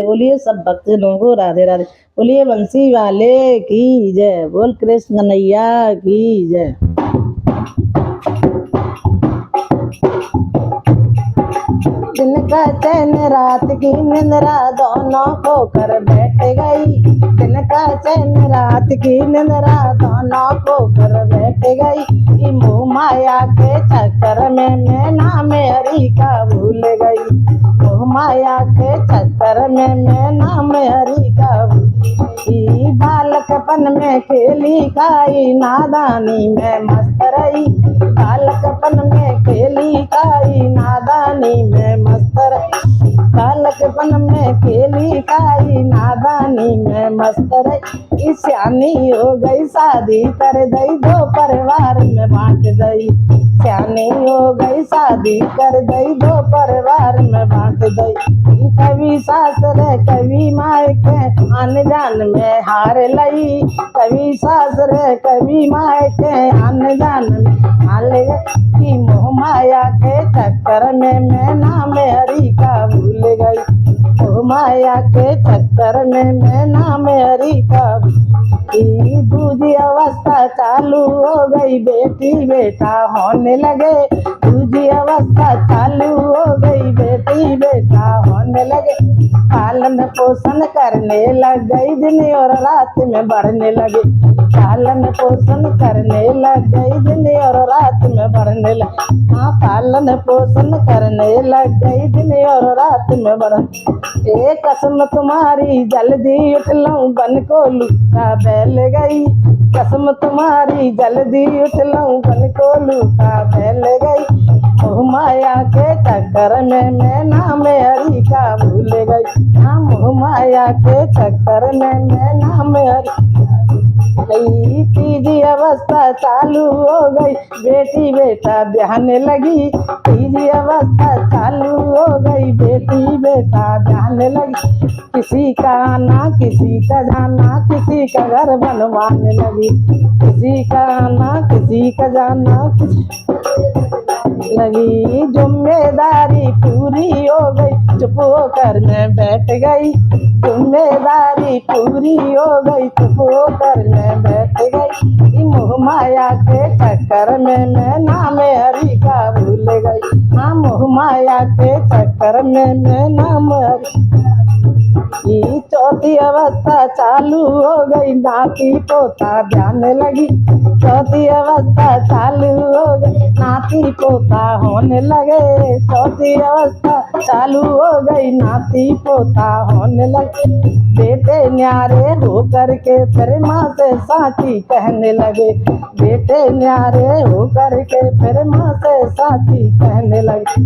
बोलिए सब भक्तजनों को राधे राधे। बोलिए बंसी वाले की जय, बोल कृष्ण कन्हैया की जय। दिन का चैन रात की निंद्रा दोनों खोकर बैठ गई। दिन का चैन रात की निंद्रा दोनों खोकर बैठ गई। मोह माया के चक्कर में मैं नाम हरि का भूल गई। मोह माया के चक्कर में मैं नाम हरि का भूल गई। बालकपन में खेली खाई नादानी में मस्त रही। बालकपन में खेली खाई नादानी में मस्त रही। बालकपन में खेली खाई नादानी में मस्त रही। सियानी हो गई शादी कर दई, दो परिवार में बांट दई। सियानी हो गई शादी कर दई, दो परिवार में बांट दई। कभी सासुर कभी मायके आन जान में हार लई। कभी सासुर कभी मायके आन जान में हार गई। मोह माया के चक्कर में मैं नाम हरि का भूल गई। मोह माया के चक्कर में मैं नाम हरि का दूजी अवस्था चालू हो गई, बेटी बेटा होने लगे। दूजी अवस्था चालू हो गई, बेटी बेटा होने लगे। पालन पोषण करने लग गई, दिन और रात में बढ़ने लगे। पालन पोषण करने लग गई, दिन और रात में बढ़ने लगे। हाँ, पालन पोषण करने लग गई, दिन और रात में बढ़ने। एक कसम तुम्हारी जल्दी उठ लूं, बन को लूटा बैल गई। कसम तुम्हारी जल्दी उठ लूं, बन को लूटा बैल गई। मोह माया के चक्कर में मैं नाम हरि का भूल गई। हाँ, मोह माया के चक्कर में मैं नाम हरि गई। तीजी अवस्था चालू हो गई, बेटी बेटा ब्याहने लगी। तीजी अवस्था चालू हो गई, बेटी बेटा ब्याहने लगी। किसी का आना किसी का जाना, किसी का घर बनवाने लगी। किसी का आना किसी का जाना लगी। जिम्मेदारी पूरी हो गई, चुप होकर मैं बैठ गई। जिम्मेदारी पूरी हो गई, चुप होकर मैं बैठ गई। मोह माया के चक्कर में मैं नाम हरि का भूल गई। हाँ, मोह माया के चक्कर में मैं नाम हरि। चौथी अवस्था चालू हो गई, नाती पोता ब्याहने लगी। चौथी अवस्था चालू हो गई, नाती पोता होने लगे। चौथी अवस्था चालू हो गई, नाती पोता होने लगे। बेटे न्यारे हो करके फिर माँ से साथी कहने लगे। बेटे न्यारे हो करके फिर माँ से साथी कहने लगे।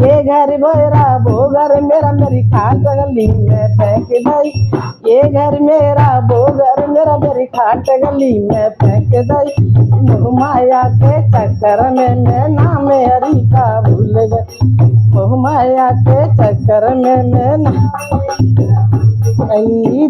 ये घर मेरा वो घर मेरा, मेरी खाट गली में फेंक दई। ये घर मेरा वो घर मेरा, मेरी खाट गली में फेंक दई। मोह माया के चक्कर में मैं नाम हरि का भूल गई। मोह माया के चक्कर में मैं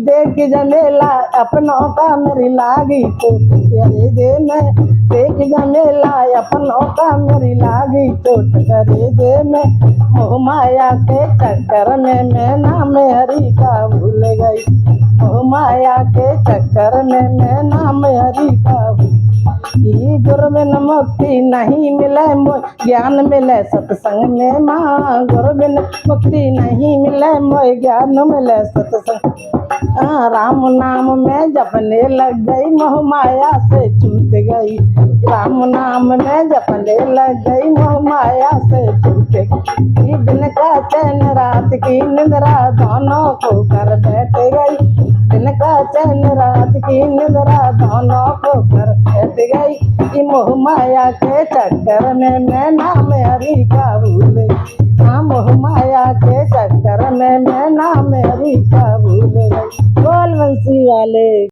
देख जमेला अपनों का मेरी लागी चोट। करे दे मैं देख जमेला अपनों का मेरी लागी चोट। करे दे मैं मोह माया के चक्कर में मैं नाम हरि का भूल गई। मोह माया के चक्कर में मैं नाम हरि का गुरु बिन मुक्ति नहीं मिले, ज्ञान मिले सत्संग में माँ। गुरु बिन मुक्ति नहीं मिले, मोह ज्ञान मिले सत्संग। राम नाम में जपने लग गई, मोह माया से छूट गई। राम नाम में जपने लग गई, मोह माया से छूट गई। दिन का चैन रात की निंद्रा दोनों को कर बैठ गई। दिन का चैन रात की निंद्रा दोनों को कर बैठ गई। मोह माया के चक्कर में मैं नाम हरि का भूल गई। हाँ, मोह माया के चक्कर में मैं नाम हरि का भूल गई। बोल बंसी वाले।